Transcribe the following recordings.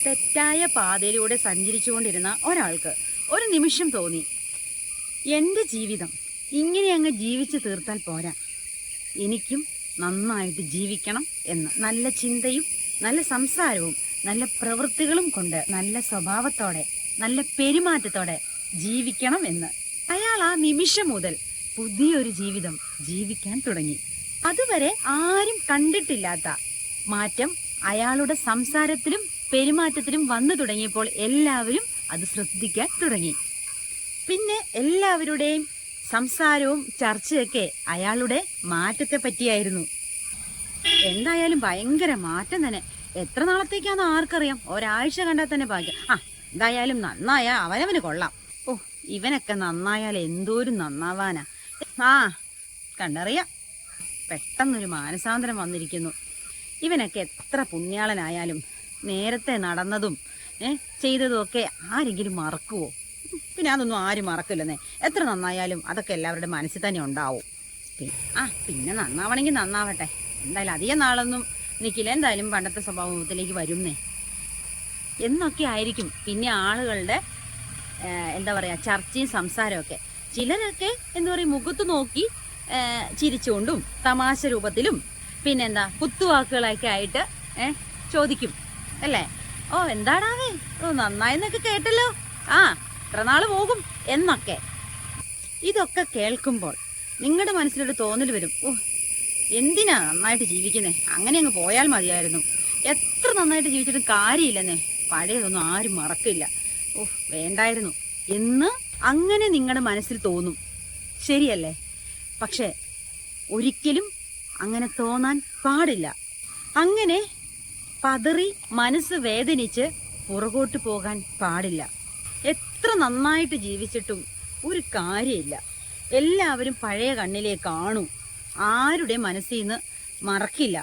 തെറ്റായ പാതയിലൂടെ സഞ്ചരിച്ചുകൊണ്ടിരുന്ന ഒരാൾക്ക് ഒരു നിമിഷം തോന്നി, എൻ്റെ ജീവിതം ഇങ്ങനെ അങ്ങ് ജീവിച്ചു തീർത്താൽ പോരാ, എനിക്കും നന്നായിട്ട് ജീവിക്കണം എന്ന്. നല്ല ചിന്തയും നല്ല സംസാരവും നല്ല പ്രവൃത്തികളും കൊണ്ട് നല്ല സ്വഭാവത്തോടെ നല്ല പെരുമാറ്റത്തോടെ ജീവിക്കണം എന്ന് അയാൾ ആ നിമിഷം മുതൽ പുതിയൊരു ജീവിതം ജീവിക്കാൻ തുടങ്ങി. അതുവരെ ആരും കണ്ടിട്ടില്ലാത്ത മാറ്റം അയാളുടെ സംസാരത്തിലും പെരുമാറ്റത്തിലും വന്നു തുടങ്ങിയപ്പോൾ എല്ലാവരും അത് ശ്രദ്ധിക്കാൻ തുടങ്ങി. പിന്നെ എല്ലാവരുടെയും സംസാരവും ചർച്ചയൊക്കെ അയാളുടെ മാറ്റത്തെ പറ്റിയായിരുന്നു. എന്തായാലും ഭയങ്കര മാറ്റം തന്നെ. എത്ര നാളത്തേക്കാന്ന് ആർക്കറിയാം, ഒരാഴ്ച കണ്ടാൽ തന്നെ ഭാഗ്യം. എന്തായാലും നന്നായ അവനവന് കൊള്ളാം. ഇവനൊക്കെ നന്നായാൽ എന്തോരം നന്നാവാനാ. കണ്ടറിയാം, പെട്ടെന്നൊരു മാനസാന്തരം വന്നിരിക്കുന്നു. ഇവനൊക്കെ എത്ര പുണ്യാളനായാലും നേരത്തെ നടന്നതും ചെയ്തതും ഒക്കെ ആരെങ്കിലും മറക്കുവോ? പിന്നെ അതൊന്നും ആരും മറക്കില്ലെന്നേ. എത്ര നന്നായാലും അതൊക്കെ എല്ലാവരുടെ മനസ്സിൽ തന്നെ ഉണ്ടാവും. പിന്നെ നന്നാവണമെങ്കിൽ നന്നാവട്ടെ. എന്തായാലും അധികം നാളൊന്നും നിൽക്കില്ല. എന്തായാലും പണ്ടത്തെ സ്വഭാവത്തിലേക്ക് വരുന്നേ എന്നൊക്കെ ആയിരിക്കും പിന്നെ ആളുകളുടെ എന്താ പറയുക ചർച്ചയും സംസാരമൊക്കെ. ചിലരൊക്കെ എന്താ പറയുക മുഖത്ത് നോക്കി ചിരിച്ചുകൊണ്ടും തമാശ രൂപത്തിലും പിന്നെന്താ കുത്തുവാക്കുകളൊക്കെ ആയിട്ട് ചോദിക്കും അല്ലേ. എന്താടാവേ, നന്നായെന്നൊക്കെ കേട്ടല്ലോ, എത്ര നാള് പോകും എന്നൊക്കെ. ഇതൊക്കെ കേൾക്കുമ്പോൾ നിങ്ങളുടെ മനസ്സിലൊരു തോന്നൽ വരും, എന്തിനാ നന്നായിട്ട് ജീവിക്കുന്നേ, അങ്ങനെ അങ്ങ് പോയാൽ മതിയായിരുന്നു. എത്ര നന്നായിട്ട് ജീവിച്ചിട്ടും കാര്യമില്ലെന്നേ, പഴയതൊന്നും ആരും മറക്കില്ല, വേണ്ടായിരുന്നു എന്ന് അങ്ങനെ നിങ്ങളുടെ മനസ്സിൽ തോന്നും. ശരിയല്ലേ? പക്ഷെ ഒരിക്കലും അങ്ങനെ തോന്നാൻ പാടില്ല. അങ്ങനെ പതറി മനസ്സ് വേദനിച്ച് പുറകോട്ട് പോകാൻ പാടില്ല. എത്ര നന്നായിട്ട് ജീവിച്ചിട്ടും ഒരു കാര്യമില്ല. എല്ലാവരും പഴയ കണ്ണിലേ കാണൂ, ആരുടെ മനസ്സിൽ നിന്ന് മറക്കില്ല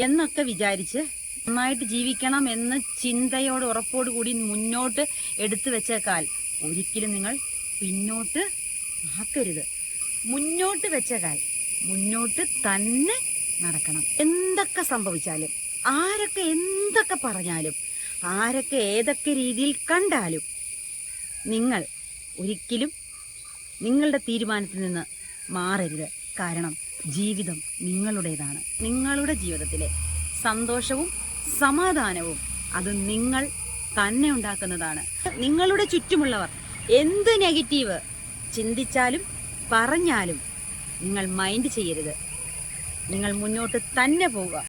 എന്നൊക്കെ വിചാരിച്ച് നന്നായിട്ട് ജീവിക്കണം എന്ന ചിന്തയോട് ഉറപ്പോട് കൂടി മുന്നോട്ട് എടുത്തു വെച്ചേക്കാൽ ഒരിക്കലും നിങ്ങൾ പിന്നോട്ട് ആക്കരുത്. മുന്നോട്ട് വെച്ചേക്കാൽ മുന്നോട്ട് തന്നെ നടക്കണം. എന്തൊക്കെ സംഭവിച്ചാലും, ആരൊക്കെ എന്തൊക്കെ പറഞ്ഞാലും, ആരൊക്കെ ഏതൊക്കെ രീതിയിൽ കണ്ടാലും നിങ്ങൾ ഒരിക്കലും നിങ്ങളുടെ തീരുമാനത്തിൽ നിന്ന് മാറരുത്. കാരണം ജീവിതം നിങ്ങളുടേതാണ്. നിങ്ങളുടെ ജീവിതത്തിലെ സന്തോഷവും സമാധാനവും അത് നിങ്ങൾ തന്നെ ഉണ്ടാക്കുന്നതാണ്. നിങ്ങളുടെ ചുറ്റുമുള്ളവർ എന്ത് നെഗറ്റീവ് ചിന്തിച്ചാലും പറഞ്ഞാലും നിങ്ങൾ മൈൻഡ് ചെയ്യരുത്. നിങ്ങൾ മുന്നോട്ട് തന്നെ പോവുക.